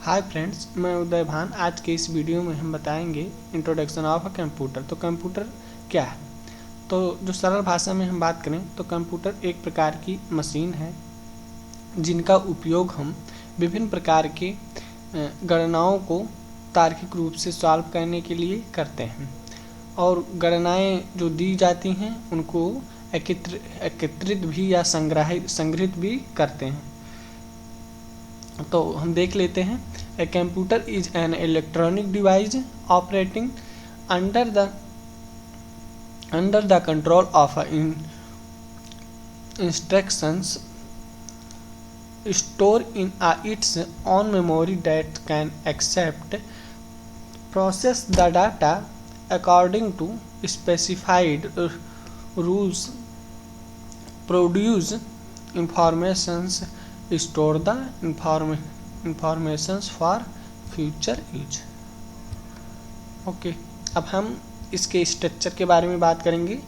Hi friends, मैं उदय भान। आज के इस वीडियो में हम बताएंगे इंट्रोडक्शन ऑफ अ कंप्यूटर। तो कंप्यूटर क्या है? तो जो सरल भाषा में हम बात करें तो कंप्यूटर एक प्रकार की मशीन है जिनका उपयोग हम विभिन्न प्रकार के गणनाओं को तार्किक रूप से सॉल्व करने के लिए करते हैं, और गणनाएं जो दी जाती हैं उनको एकत्रित भी या संग्रहित भी करते हैं। तो हम देख लेते हैं। A computer is an electronic device operating under the control of instructions stored in its own memory that can accept, process the data according to specified rules, produce informations, store the informations for future use। Okay, अब हम इसके structure के बारे में बात करेंगे।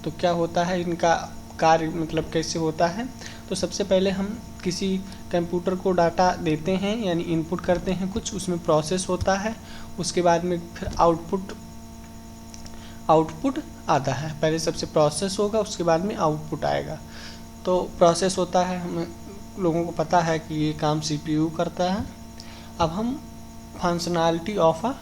तो क्या होता है, इनका कार्य मतलब कैसे होता है। तो सबसे पहले हम किसी कंप्यूटर को डाटा देते हैं, यानी इनपुट करते हैं कुछ, उसमें प्रोसेस होता है, उसके बाद में फिर आउटपुट आता है। पहले सबसे प्रोसेस होगा, उसके बाद में आउटपुट आएगा। तो प्रोसेस होता है, हमें लोगों को पता है कि ये काम सीपीयू करता है। अब हम फंक्शनैलिटी ऑफ अ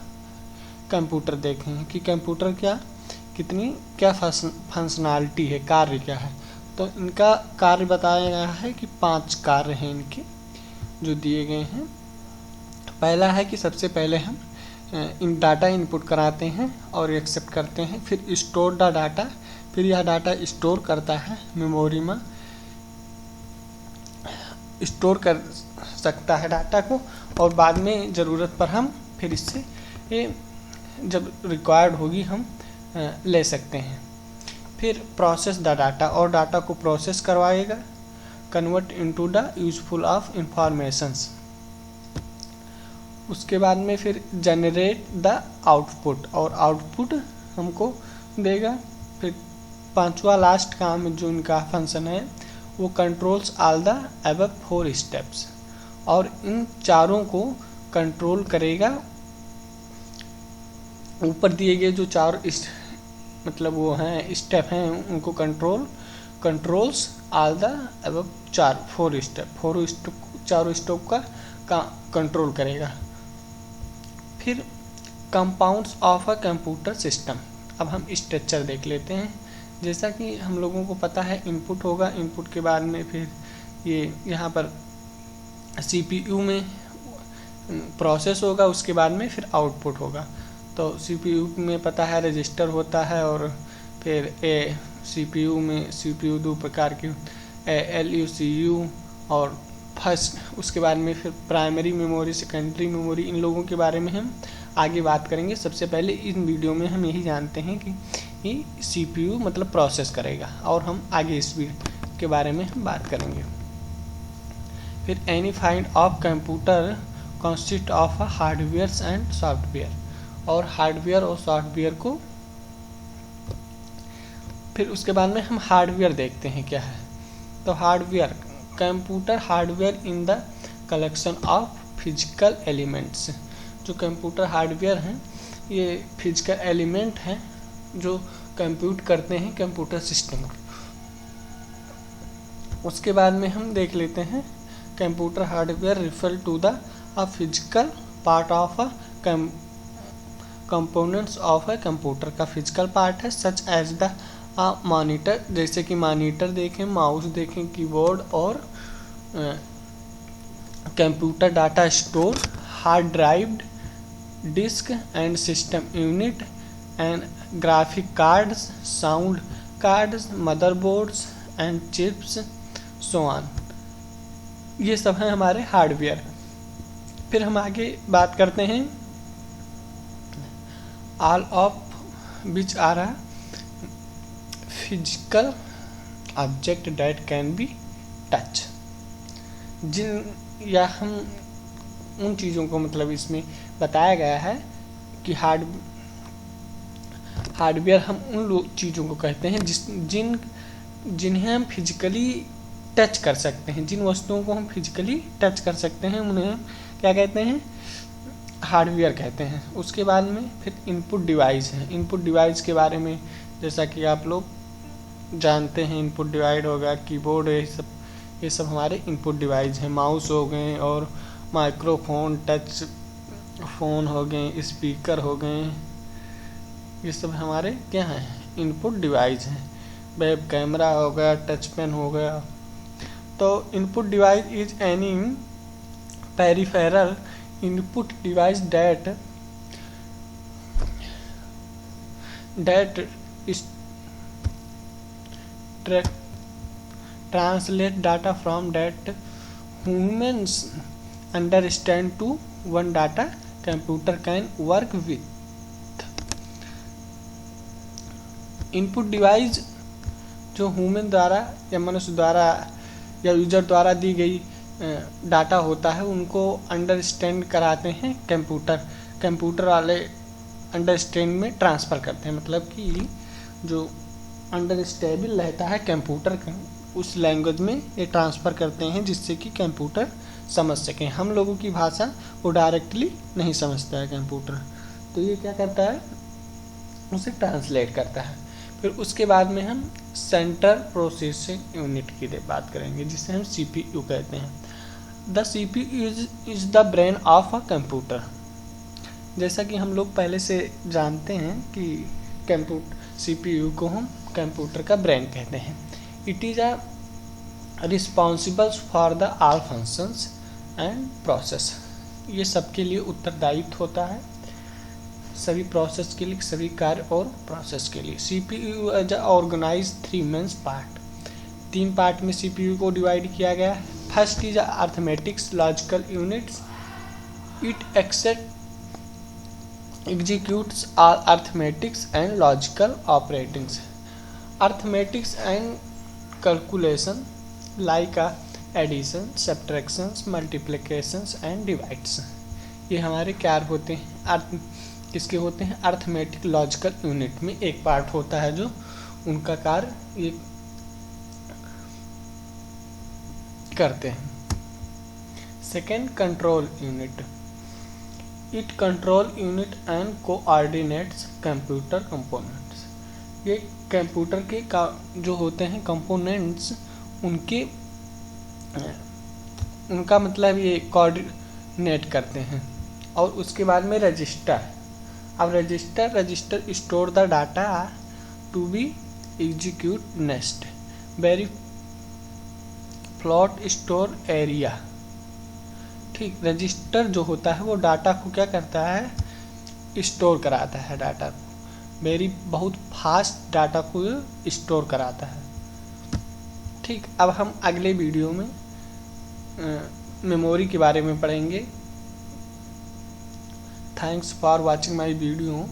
कंप्यूटर देखें कि कंप्यूटर क्या फंक्शनैलिटी है, कार्य क्या है। तो इनका कार्य बताया गया है कि 5 कार्य हैं इनके जो दिए गए हैं। पहला है कि सबसे पहले हम इन डाटा इनपुट कराते हैं और एक्सेप्ट करते हैं, फिर स्टोर द डाटा, फिर यह डाटा स्टोर करता है मेमोरी में, स्टोर कर सकता है डाटा को, और बाद में ज़रूरत पर हम फिर इससे जब रिक्वायर्ड होगी हम ले सकते हैं। फिर प्रोसेस द डाटा, और डाटा को प्रोसेस करवाएगा, convert into the useful of informations. उसके बाद में फिर जनरेट द आउटपुट, और आउटपुट हमको देगा। फिर 5वां लास्ट काम जो इनका फंक्शन है वो controls all the above 4 steps, और इन चारों को कंट्रोल करेगा। ऊपर दिए गए जो 4 मतलब वो हैं स्टेप हैं उनको controls all the above 4 step, चारों स्टेप का कंट्रोल करेगा। फिर compounds of a computer system. अब हम स्ट्रक्चर देख लेते हैं। जैसा कि हम लोगों को पता है, इनपुट होगा, इनपुट के बाद में फिर ये यहाँ पर सीपीयू में प्रोसेस होगा, उसके बाद में फिर आउटपुट होगा। तो सीपीयू में पता है रजिस्टर होता है, और फिर सीपीयू में सीपीयू 2 प्रकार के LUCU और फर्स्ट, उसके बाद में फिर प्राइमरी मेमोरी, सेकेंडरी मेमोरी, इन लोगों के बारे में हम आगे बात करेंगे। सबसे पहले इन वीडियो में हम यही जानते हैं कि सीपीयू मतलब प्रोसेस करेगा, और हम आगे इस वीडियो के बारे में हम बात करेंगे। फिर any find of computer consist of hardware and software, और हार्डवेयर और सॉफ्टवेयर को, फिर उसके बाद में हम हार्डवेयर देखते हैं क्या है। तो hardware, computer hardware in the collection of physical elements. जो कंप्यूटर हार्डवेयर हैं ये फिजिकल एलिमेंट हैं जो कंप्यूट करते हैं कंप्यूटर सिस्टम। उसके बाद में हम देख लेते हैं computer hardware refer to the physical part of a components of a computer का फिजिकल पार्ट है, सच एज द मॉनिटर, जैसे कि मॉनिटर देखें, माउस देखें, कीबोर्ड, और computer data store, hard drive, disk and system unit and graphic cards, sound cards, motherboards and chips, so on. ये सब हैं हमारे हार्डवेयर। फिर हम आगे बात करते हैं all of which are a physical object that can be touch. या हम उन चीज़ों को मतलब इसमें बताया गया है कि हार्डवेयर हम उन चीज़ों को कहते हैं जिन्हें हम फिजिकली टच कर सकते हैं, जिन वस्तुओं को हम फिजिकली टच कर सकते हैं उन्हें क्या कहते हैं, हार्डवेयर कहते हैं। उसके बाद में फिर इनपुट डिवाइस है। इनपुट डिवाइस के बारे में जैसा कि आप लोग जानते हैं, इनपुट डिवाइस हो गया, कीबोर्ड, ये सब हमारे इनपुट डिवाइस हैं। माउस हो गए और माइक्रोफोन, टच फ़ोन हो गए, स्पीकर हो गए, ये सब हमारे क्या हैं, इनपुट डिवाइस हैं। वेब कैमरा हो गया, टच पेन हो गया। तो input device is any peripheral input device that translate data from that humans understand to one data computer can work with. Input device जो ह्यूमन द्वारा या मनुष्य द्वारा या यूजर द्वारा दी गई डाटा होता है उनको अंडरस्टैंड कराते हैं कंप्यूटर वाले अंडरस्टैंड में ट्रांसफ़र करते हैं। मतलब कि जो अंडरस्टैंडेबल रहता है कंप्यूटर उस लैंग्वेज में ये ट्रांसफ़र करते हैं जिससे कि कंप्यूटर समझ सकें। हम लोगों की भाषा वो डायरेक्टली नहीं समझता है कंप्यूटर, तो ये क्या करता है, उसे ट्रांसलेट करता है। फिर उसके बाद में हम सेंट्रल प्रोसेसिंग यूनिट की बात करेंगे जिसे हम CPU कहते हैं। The CPU is the brain of a computer. जैसा कि हम लोग पहले से जानते हैं कि CPU को हम कंप्यूटर का ब्रेन कहते हैं। It is a responsible for the all functions and process. ये सबके लिए उत्तरदायित्व होता है, सभी प्रोसेस के लिए, सभी कार्य और प्रोसेस के लिए। CPU as organise 3 main part. 3 part में CPU को डिवाइड किया गया है। First is arithmetics logical units. It executes all arithmetics and logical operations. Arithmetics and calculation like addition, subtractions, multiplications and divides. ये हमारे क्या होते हैं, किसके होते हैं, अर्थमेटिक लॉजिकल यूनिट में एक पार्ट होता है जो उनका कार्य ये करते हैं। Second, control unit. It control unit and coordinates computer components. ये कंप्यूटर के जो होते हैं कंपोनेंट्स उनका मतलब ये कोऑर्डिनेट करते हैं। और उसके बाद में रजिस्टर। अब register store the data to be execute next. Very float store area. ठीक, रजिस्टर जो होता है वो डाटा को क्या करता है, स्टोर कराता है डाटा को। वेरी बहुत फास्ट डाटा को स्टोर कराता है। ठीक, अब हम अगले वीडियो में मेमोरी के बारे में पढ़ेंगे। Thanks for watching my video.